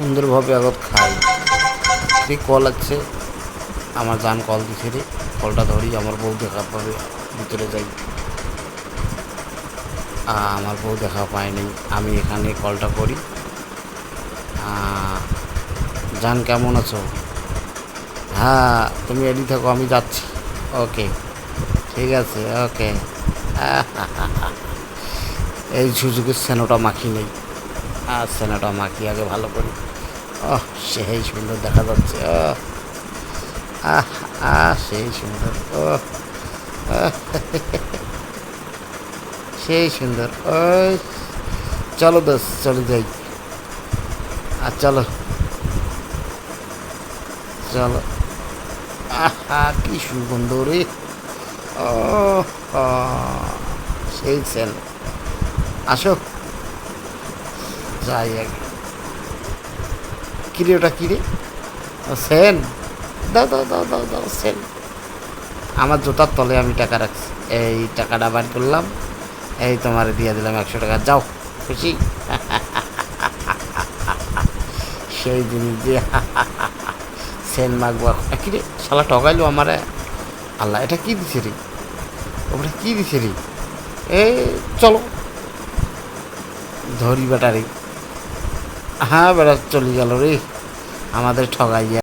সুন্দরভাবে আগত খাই। ঠিক কল আছে, আমার জান কল দিছে রে, কলটা ধরি। আমার বউ দেখা পাবে, ভিতরে যাই। আমার বউ দেখা পায়নি, আমি এখানে কলটা করি। জান কেমন আছো? হ্যাঁ, তুমি রেডি থাকো, আমি যাচ্ছি। ওকে, ঠিক আছে, ওকে। এই সুযোগের সেনোটা মাখি নেই, আর সেনোটা মাখি আগে ভালো করি। ওহ, সেই সুন্দর দেখা যাচ্ছে। আহ সেই সুন্দর। ও সেই সুন্দর। ওই চলো দোস্ত, চলে যাই। আর চলো, চলো। কি সুগন্ধ রে! ও সেই সেন। আসো, যাই আগে। কিরে ওটা, কিরে? সেন? দাও দাও দাও দাও দাও সেন। আমার জুতার তলে আমি টাকা রাখছি, এই টাকাটা বার করলাম, এই তোমার দিয়ে দিলাম 100 টাকা। যাও, খুশি? সেই জিনিস দিয়ে সেন মাখবো। কিরে শালা ঠকাইলো আমারে! আল্লাহ, এটা কি দিছে রে? ওটা কি দিছে রে? এই চলো, ধরি ব্যাটারি। হ্যাঁ বেটা, চলে গেল রে আমাদের ঠগাইয়া।